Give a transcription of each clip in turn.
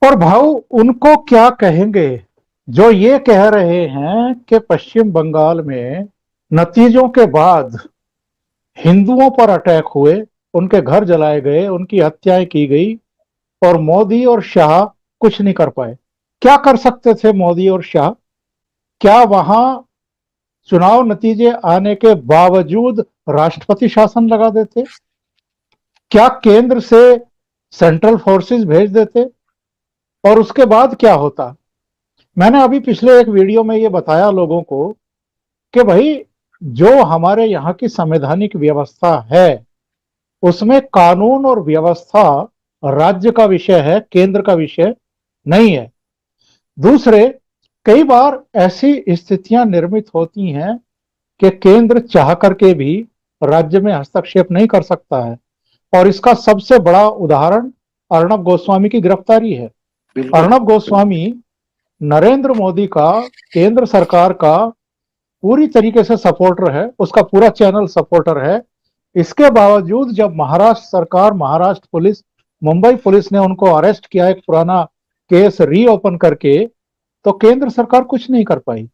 और भाऊ उनको क्या कहेंगे जो ये कह रहे हैं कि पश्चिम बंगाल में नतीजों के बाद हिंदुओं पर अटैक हुए, उनके घर जलाए गए, उनकी हत्याएं की गई और मोदी और शाह कुछ नहीं कर पाए। क्या कर सकते थे मोदी और शाह? क्या वहां चुनाव नतीजे आने के बावजूद राष्ट्रपति शासन लगा देते? क्या केंद्र से सेंट्रल फोर्सेस भेज देते? और उसके बाद क्या होता? मैंने अभी पिछले एक वीडियो में ये बताया लोगों को कि भाई, जो हमारे यहाँ की संवैधानिक व्यवस्था है उसमें कानून और व्यवस्था राज्य का विषय है, केंद्र का विषय नहीं है। दूसरे, कई बार ऐसी स्थितियां निर्मित होती हैं कि केंद्र चाह करके भी राज्य में हस्तक्षेप नहीं कर सकता है। और इसका सबसे बड़ा उदाहरण अर्णब गोस्वामी की गिरफ्तारी है। बिल्कुल। अर्णब गोस्वामी नरेंद्र मोदी का, केंद्र सरकार का पूरी तरीके से सपोर्टर है, उसका पूरा चैनल सपोर्टर है। इसके बावजूद जब महाराष्ट्र सरकार, महाराष्ट्र पुलिस, मुंबई पुलिस ने उनको अरेस्ट किया एक पुराना केस रीओपन करके, तो केंद्र सरकार कुछ नहीं कर पाई।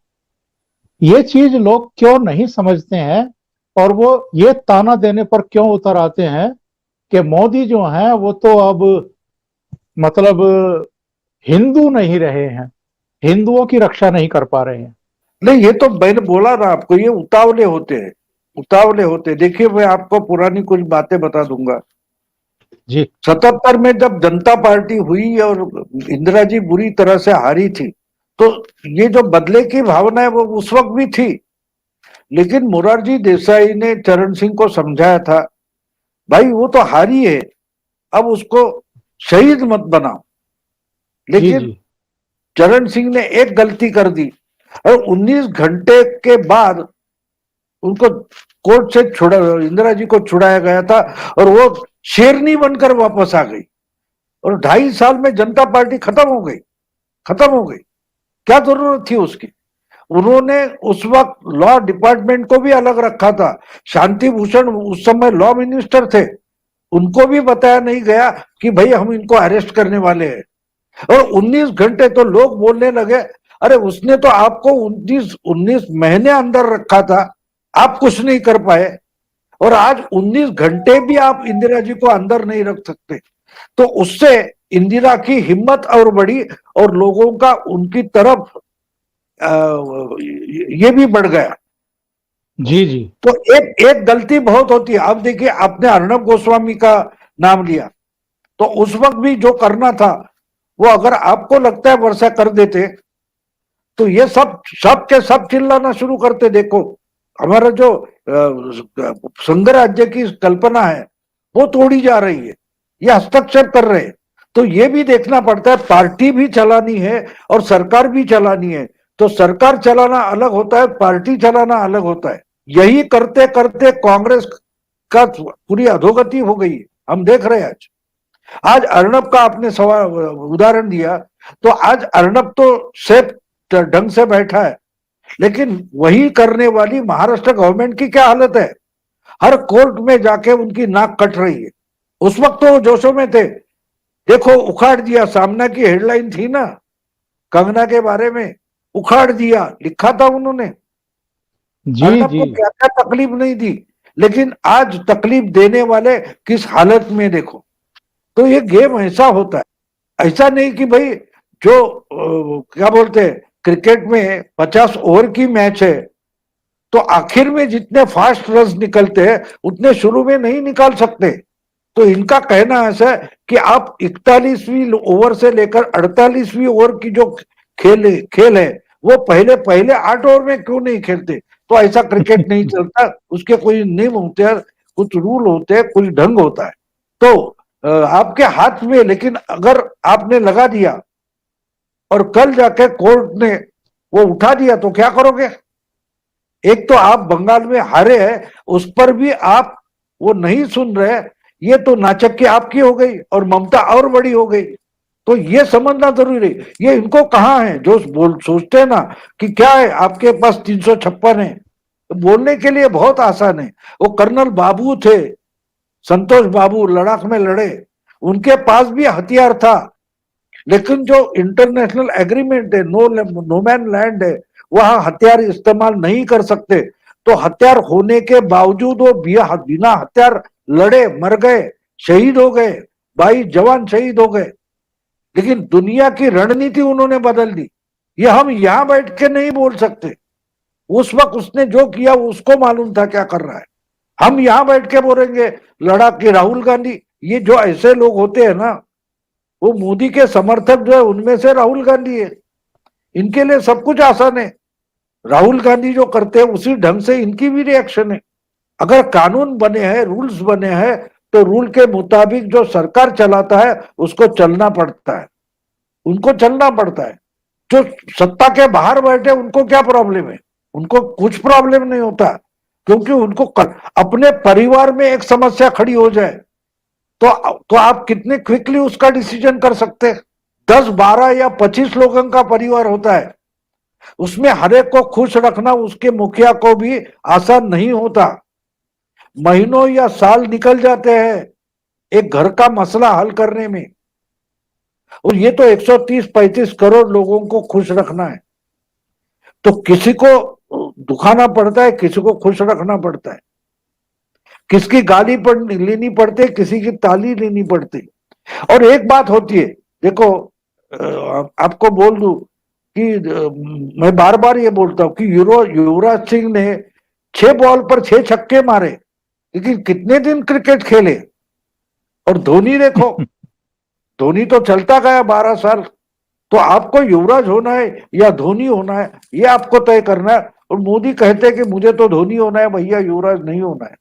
ये चीज लोग क्यों नहीं समझते हैं और वो ये ताना देने पर क्यों उतर आते हैं कि मोदी जो हैं वो तो अब मतलब हिंदू नहीं रहे हैं, हिंदुओं की रक्षा नहीं कर पा रहे हैं। नहीं, ये तो मैंने बोला ना आपको, ये उतावले होते हैं, उतावले होते हैं। देखिए, मैं आपको पुरानी कुछ बातें बता दूंगा। जी 77 में जब जनता पार्टी हुई और इंदिरा जी बुरी तरह से हारी थी, तो ये जो बदले की भावना है वो उस वक्त भी थी। लेकिन मोरारजी देसाई ने चरण सिंह को समझाया था, भाई वो तो हारी है, अब उसको शहीद मत बनाओ। जी लेकिन जी चरण सिंह ने एक गलती कर दी और 19 घंटे के बाद उनको कोर्ट से छुड़ा, इंदिरा जी को छुड़ाया गया था और वो शेरनी बनकर वापस आ गई और 2.5 साल में जनता पार्टी खत्म हो गई, खत्म हो गई। क्या जरूरत थी उसकी? उन्होंने उस वक्त लॉ डिपार्टमेंट को भी अलग रखा था। शांति भूषण उस समय लॉ मिनिस्टर थे, उनको भी बताया नहीं गया कि भाई हम इनको अरेस्ट करने वाले हैं। और 19 घंटे तो लोग बोलने लगे, अरे उसने तो आपको 19 महीने अंदर रखा था, आप कुछ नहीं कर पाए और आज 19 घंटे भी आप इंदिरा जी को अंदर नहीं रख सकते। तो उससे इंदिरा की हिम्मत और बढ़ी और लोगों का उनकी तरफ ये भी बढ़ गया। जी जी तो एक एक गलती बहुत होती है। अब देखिए, आपने अर्णब गोस्वामी का नाम लिया, तो उस वक्त भी जो करना था वो अगर आपको लगता है वर्षा कर देते, तो ये सब के सब चिल्लाना शुरू करते। देखो, हमारा जो संघ राज्य की कल्पना है वो तोड़ी जा रही है, ये हस्तक्षेप कर रहे हैं। तो ये भी देखना पड़ता है, पार्टी भी चलानी है और सरकार भी चलानी है। तो सरकार चलाना अलग होता है, पार्टी चलाना अलग होता है। यही करते करते कांग्रेस का पूरी अधोगति हो गई है, हम देख रहे हैं। आज आज अर्नब का आपने सवाल उदाहरण दिया, तो आज अर्नब तो सेफ ढंग से बैठा है, लेकिन वही करने वाली महाराष्ट्र गवर्नमेंट की क्या हालत है? हर कोर्ट में जाके उनकी नाक कट रही है। उस वक्त तो जोशों में थे, देखो उखाड़ दिया, सामना की हेडलाइन थी ना कंगना के बारे में, उखाड़ दिया लिखा था उन्होंने। जी अर्नब जी को क्या क्या तकलीफ नहीं दी, लेकिन आज तकलीफ देने वाले किस हालत में देखो। तो ये गेम ऐसा होता है, ऐसा नहीं कि भाई जो क्या बोलते हैं, क्रिकेट में 50 ओवर की मैच है, तो आखिर में जितने फास्ट रन निकलते हैं उतने शुरू में नहीं निकाल सकते। तो इनका कहना ऐसा है कि आप 41वीं ओवर से लेकर 48वीं ओवर की जो खेल है वो पहले पहले 8 ओवर में क्यों नहीं खेलते? तो ऐसा क्रिकेट नहीं चलता, उसके कोई नियम होते हैं, कुछ रूल होते हैं, कुछ ढंग होता है। तो आपके हाथ में, लेकिन अगर आपने लगा दिया और कल जाके कोर्ट ने वो उठा दिया तो क्या करोगे? एक तो आप बंगाल में हारे हैं, उस पर भी आप वो नहीं सुन रहे, ये तो नाचक्की आपकी हो गई और ममता और बड़ी हो गई। तो ये समझना जरूरी है। ये इनको कहाँ है जो सोचते हैं ना कि क्या है आपके पास 356 है, तो बोलने के लिए बहुत आसान है। वो कर्नल बाबू थे, संतोष बाबू, लद्दाख में लड़े, उनके पास भी हथियार था, लेकिन जो इंटरनेशनल एग्रीमेंट है, नो मैन लैंड है, वहां हथियार इस्तेमाल नहीं कर सकते, तो हथियार होने के बावजूद वो बिना हथियार लड़े मर गए, शहीद हो गए, 22 जवान शहीद हो गए। लेकिन दुनिया की रणनीति उन्होंने बदल दी, ये हम यहां बैठ के नहीं बोल सकते। उस वक्त उसने जो किया उसको मालूम था क्या कर रहा है। हम यहां बैठ के बोलेंगे लड़ाक के राहुल गांधी, ये जो ऐसे लोग होते हैं ना, वो मोदी के समर्थक जो है उनमें से राहुल गांधी है। इनके लिए सब कुछ आसान है, राहुल गांधी जो करते हैं उसी ढंग से इनकी भी रिएक्शन है। अगर कानून बने हैं, रूल्स बने हैं, तो रूल के मुताबिक जो सरकार चलाता है उसको चलना पड़ता है, उनको चलना पड़ता है। जो सत्ता के बाहर बैठे उनको क्या प्रॉब्लम है? उनको कुछ प्रॉब्लम नहीं होता, क्योंकि उनको अपने परिवार में एक समस्या खड़ी हो जाए तो आप कितने क्विकली उसका डिसीजन कर सकते हैं। 10, 12 या 25 लोगों का परिवार होता है, उसमें हर एक को खुश रखना उसके मुखिया को भी आसान नहीं होता। महीनों या साल निकल जाते हैं एक घर का मसला हल करने में, और ये तो 130-135 करोड़ लोगों को खुश रखना है। तो किसी को दुखाना पड़ता है, किसी को खुश रखना पड़ता है, किसकी गाली लेनी पड़ती है, किसी की ताली लेनी पड़ती। और एक बात होती है, देखो आपको बोल दूं कि मैं बार बार ये बोलता हूं कि युवराज सिंह ने 6 बॉल पर 6 छक्के मारे, लेकिन कितने दिन क्रिकेट खेले। और धोनी देखो, धोनी तो चलता गया 12 साल। तो आपको युवराज होना है या धोनी होना है, ये आपको तय करना है। और मोदी कहते हैं कि मुझे तो धोनी होना है भैया, युवराज नहीं होना है।